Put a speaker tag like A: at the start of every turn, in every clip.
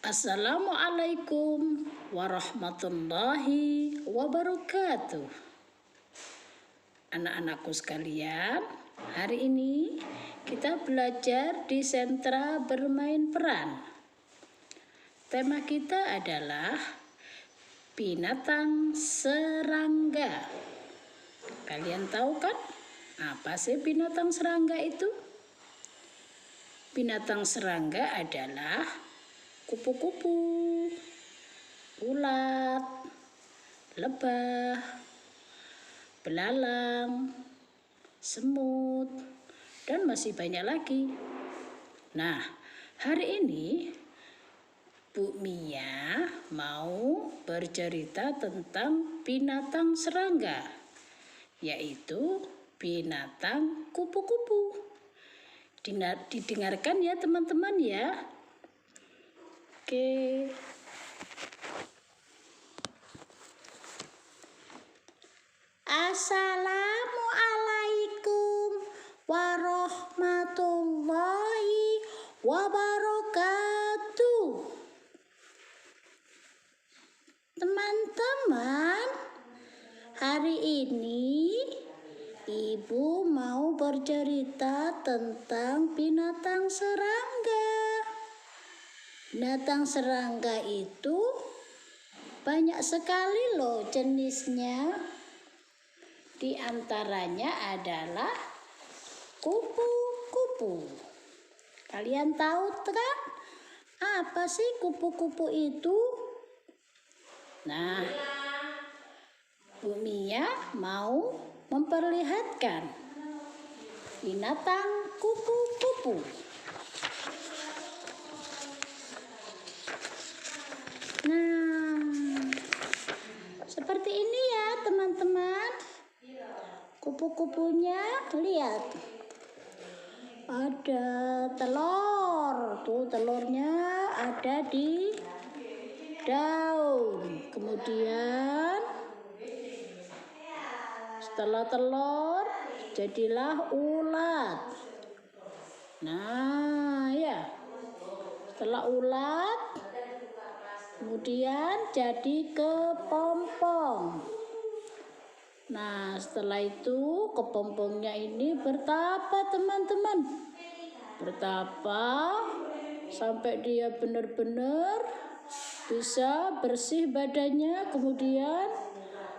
A: Assalamualaikum warahmatullahi wabarakatuh. Anak-anakku sekalian, hari ini kita belajar di sentra bermain peran. Tema kita adalah binatang serangga. Kalian tahu kan apa sih binatang serangga itu? Binatang serangga adalah kupu-kupu, ulat, lebah, belalang, semut, dan masih banyak lagi. Nah, hari ini Bu Mia mau bercerita tentang binatang serangga, yaitu binatang kupu-kupu. Didengarkan ya teman-teman ya. Oke. Assalamualaikum warahmatullahi wabarakatuh. Teman-teman, hari ini Ibu mau bercerita tentang binatang serangga. Binatang serangga itu banyak sekali loh jenisnya. Di antaranya adalah kupu-kupu. Kalian tahu kan apa sih kupu-kupu itu? Nah, Bu Mia mau memperlihatkan binatang kupu-kupu. Nah, seperti ini ya teman-teman. Kupu-kupunya lihat. Ada telur. Tuh telurnya ada di daun. Kemudian setelah telur jadilah ulat. Nah, ya. Setelah ulat kemudian jadi kepompong. Nah, setelah itu kepompongnya ini bertapa teman-teman. Bertapa sampai dia benar-benar bisa bersih badannya. Kemudian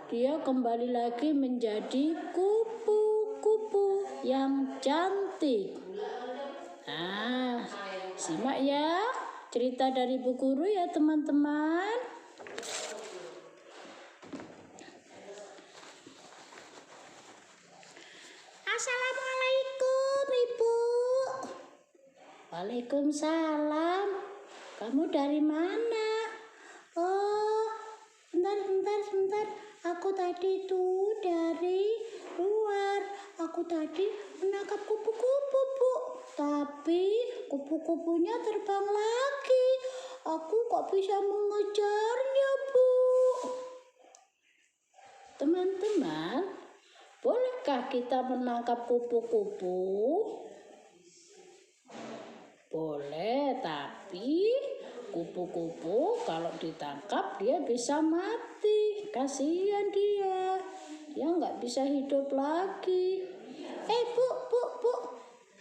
A: dia kembali lagi menjadi kupu-kupu yang cantik. Nah, simak ya cerita dari Bu Guru ya teman-teman. Assalamualaikum Ibu. Waalaikumsalam. Kamu dari mana? Oh, sebentar. Aku tadi tuh dari luar. Aku tadi menangkap kupu-kupu, Bu. Tapi kupu-kupunya terbang lagi. Aku kok bisa mengejarnya, Bu? Teman-teman, bolehkah kita menangkap kupu-kupu? Boleh, tapi kupu-kupu kalau ditangkap dia bisa mati. Kasihan dia. Dia nggak bisa hidup lagi. Bu.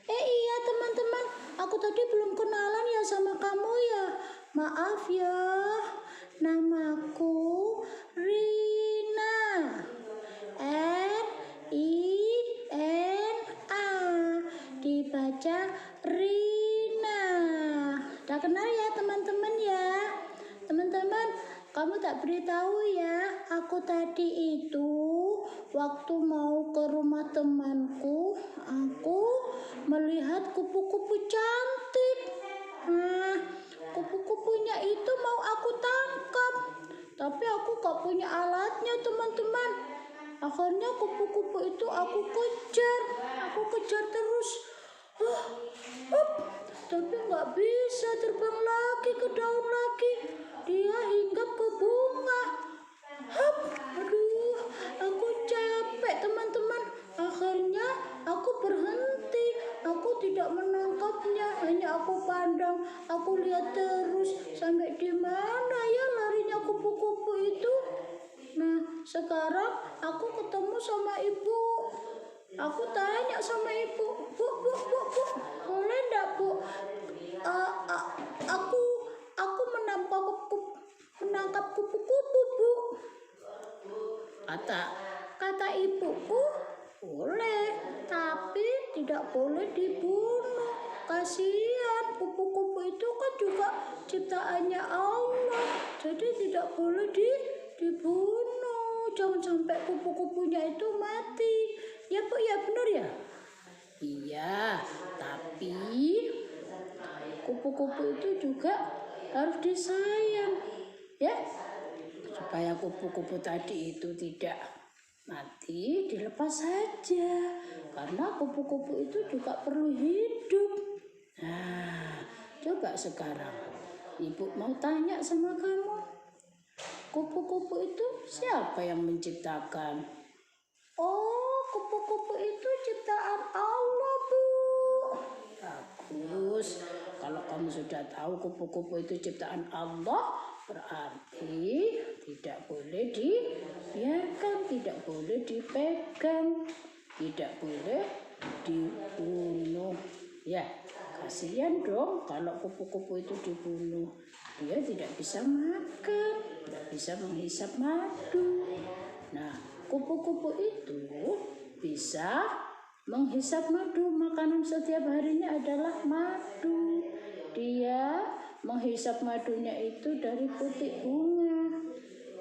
A: Iya teman-teman. Aku tadi belum kenalan ya sama kamu ya. Maaf ya. Namaku Rina. R-I-N-A. Dibaca Rina. Udah kenal ya teman-teman ya. Teman-teman, kamu tak beritahu ya. Aku tadi itu waktu mau ke rumah temanku, aku melihat kupu-kupu cantik. Nah, kupu-kupunya itu mau aku tangkap. Tapi aku gak punya alatnya teman-teman. Akhirnya kupu-kupu itu aku kejar terus. Tapi nggak bisa terbang lagi ke daun lagi. Dia hinggap ke bunga. Aduh, aku capek teman-teman. Akhirnya aku berhenti. Aku tidak menangkapnya. Hanya aku pandang. Aku lihat terus sampai di mana ya larinya kupu-kupu itu? Nah, sekarang aku ketemu sama ibu. Aku tanya sama ibu, Bu, boleh enggak, Bu? Aku menangkap kupu-kupu, Bu. Kata ibuku, boleh, tapi tidak boleh dibunuh. Kasihan, kupu-kupu itu kan juga ciptaannya Allah, jadi tidak boleh dibunuh. Jangan sampai kupu-kupunya itu mati. Ya Bu, ya benar ya? Iya, tapi kupu-kupu itu juga harus disayang, ya, supaya kupu-kupu tadi itu tidak mati, dilepas saja, karena kupu-kupu itu juga perlu hidup. Nah, coba sekarang ibu mau tanya sama kamu, kupu-kupu itu siapa yang menciptakan? Oh, kupu-kupu itu ciptaan Allah, Bu. Bagus. Kalau kamu sudah tahu kupu-kupu itu ciptaan Allah, berarti tidak boleh dibiarkan, tidak boleh dipegang, tidak boleh dibunuh. Ya, kasihan dong kalau kupu-kupu itu dibunuh. Dia tidak bisa makan, tidak bisa menghisap madu. Nah, kupu-kupu itu bisa menghisap madu. Makanan setiap harinya adalah madu. Dia menghisap madunya itu dari putik bunga,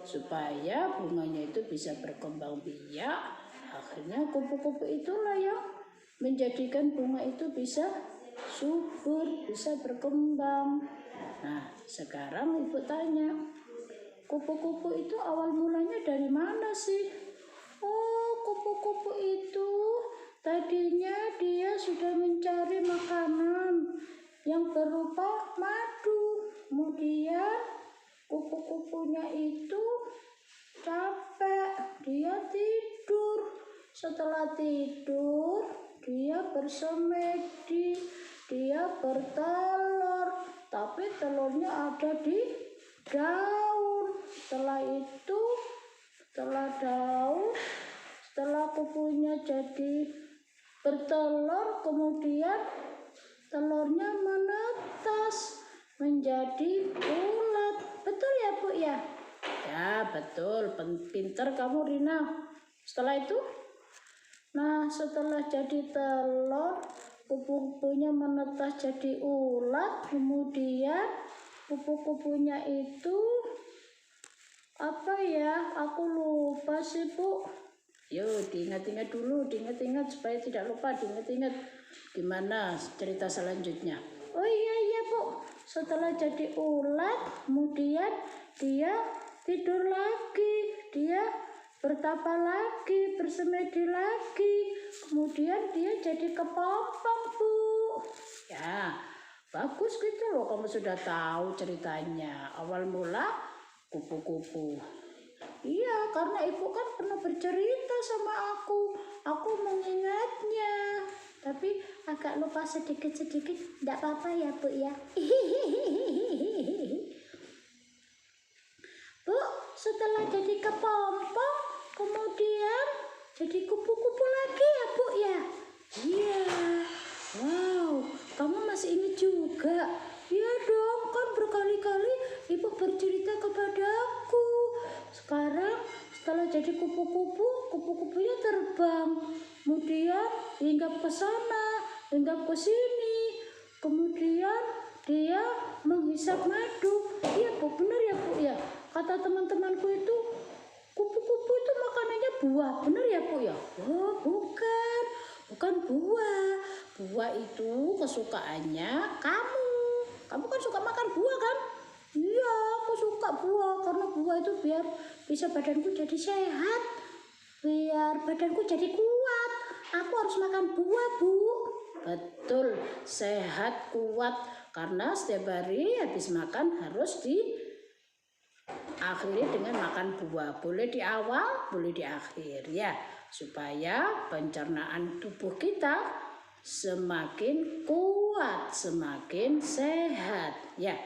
A: supaya bunganya itu bisa berkembang biak. Akhirnya kupu-kupu itulah yang menjadikan bunga itu bisa subur, bisa berkembang. Nah, sekarang ibu tanya, kupu-kupu itu awal mulanya dari mana sih? Oh, kupu-kupu itu tadinya dia sudah mencari makanan yang berupa madu. Kemudian kupu-kupunya itu capek, dia tidur. Setelah tidur, dia bersemedi, dia bertelur, tapi telurnya ada di daun. Setelah itu, setelah kupunya jadi bertelur, kemudian telurnya menetas menjadi ulat. Betul ya Bu ya? Ya betul, pinter kamu Rina. Setelah itu, nah setelah jadi telur, kupu-kupunya menetas jadi ulat, kemudian kupu-kupunya itu apa ya? Aku lupa sih Bu. Yuk diingat-ingat dulu, diingat-ingat supaya tidak lupa, diingat-ingat gimana cerita selanjutnya. Oh iya Bu, setelah jadi ulat, kemudian dia tidur lagi, dia bertapa lagi, bersemedi lagi, kemudian dia jadi kepompong Bu. Ya, bagus gitu loh, kamu sudah tahu ceritanya. Awal mula kupu-kupu. Iya, karena ibu kan pernah bercerita sama aku mengingatnya. Tapi agak lupa sedikit-sedikit, tidak apa-apa ya Bu ya. Bu, setelah jadi kepompong, kemudian jadi kupu-kupu lagi ya Bu ya? Iya. Wow, kamu masih ingat juga? Iya dong, kan berkali-kali ibu bercerita kepadaku. Sekarang setelah jadi kupu-kupu, kupu-kupunya terbang. Kemudian hinggap ke sana, hinggap ke sini. Kemudian dia menghisap madu. Iya Bu, benar ya Bu ya? Kata teman-temanku itu, kupu-kupu itu makanannya buah. Benar ya Bu ya? Oh bukan buah. Buah itu kesukaannya kamu. Kamu kan suka makan buah kan? Iya, aku suka buah karena buah itu biar bisa badanku jadi sehat, biar badanku jadi kuat. Aku harus makan buah Bu. Betul, sehat, kuat, karena setiap hari habis makan harus diakhiri dengan makan buah. Boleh di awal, boleh di akhir ya, supaya pencernaan tubuh kita semakin kuat, semakin sehat ya.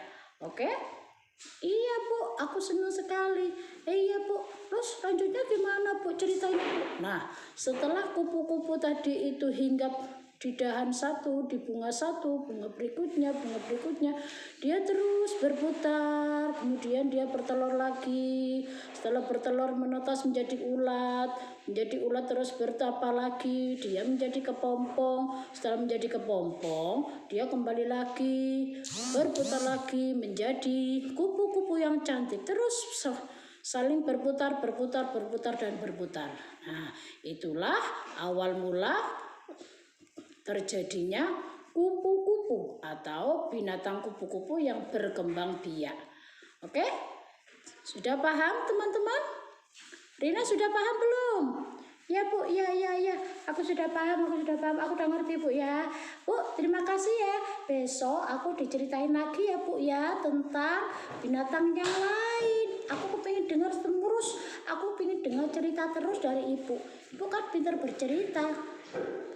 A: Oke? Iya Bu, aku senang sekali. Iya Bu, terus lanjutnya gimana Bu ceritanya Bu? Nah, setelah kupu-kupu tadi itu hinggap di dahan satu, di bunga berikutnya, dia terus berputar, kemudian dia bertelur lagi. Setelah bertelur menetas menjadi ulat terus bertapa lagi, dia menjadi kepompong. Setelah menjadi kepompong, dia kembali lagi, berputar lagi menjadi kupu-kupu yang cantik, terus saling berputar dan berputar. Nah, itulah awal mula terjadinya kupu-kupu atau binatang kupu-kupu yang berkembang biak. Oke? Sudah paham teman-teman? Rina sudah paham belum? Ya Bu, ya. Aku sudah paham. Aku udah ngerti Bu ya. Bu, terima kasih ya. Besok aku diceritain lagi ya Bu ya tentang binatang yang lain. Aku pengen dengar terus. Aku pengen dengar cerita terus dari Ibu. Ibu kan pintar bercerita.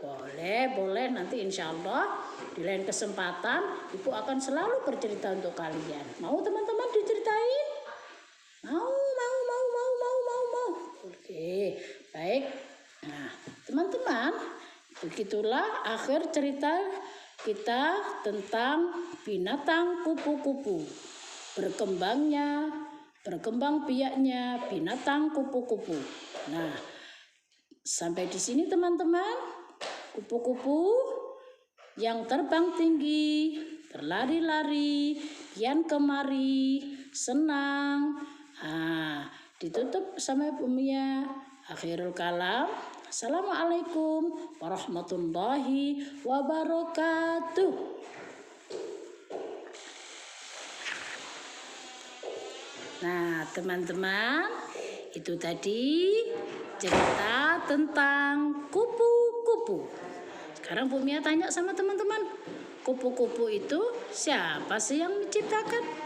A: Boleh. Nanti insya Allah di lain kesempatan Ibu akan selalu bercerita untuk kalian. Mau teman-teman diceritain? Mau. Oke, baik. Nah, teman-teman, begitulah akhir cerita kita tentang binatang kupu-kupu. Berkembang biaknya binatang kupu-kupu. Nah, sampai di sini teman-teman. Kupu-kupu yang terbang tinggi, berlari-lari, kian kemari, senang. Ditutup sama Ibu Mia. Akhirul kalam. Assalamualaikum warahmatullahi wabarakatuh. Nah, teman-teman, itu tadi cerita tentang kupu-kupu. Sekarang Bu Mia tanya sama teman-teman, kupu-kupu itu siapa sih yang menciptakan?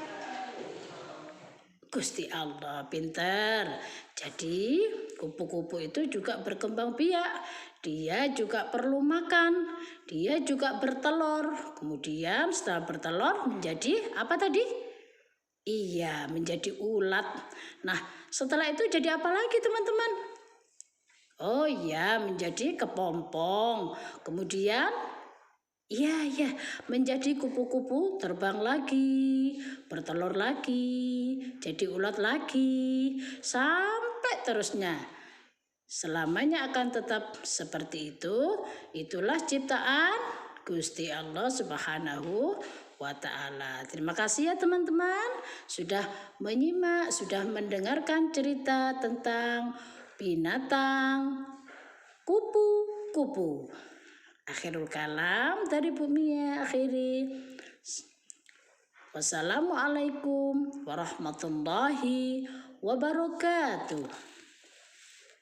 A: Gusti Allah, pinter. Jadi kupu-kupu itu juga berkembang biak. Dia juga perlu makan. Dia juga bertelur. Kemudian setelah bertelur menjadi apa tadi? Iya, menjadi ulat. Nah, setelah itu jadi apa lagi teman-teman? Oh iya, menjadi kepompong. Kemudian iya, menjadi kupu-kupu, terbang lagi, bertelur lagi, jadi ulat lagi, sampai terusnya. Selamanya akan tetap seperti itu. Itulah ciptaan Gusti Allah Subhanahu wa Ta'ala. Terima kasih ya teman-teman sudah menyimak, sudah mendengarkan cerita tentang binatang kupu-kupu. Akhirul kalam dari Bu Mia akhiri. Wassalamualaikum warahmatullahi wabarakatuh.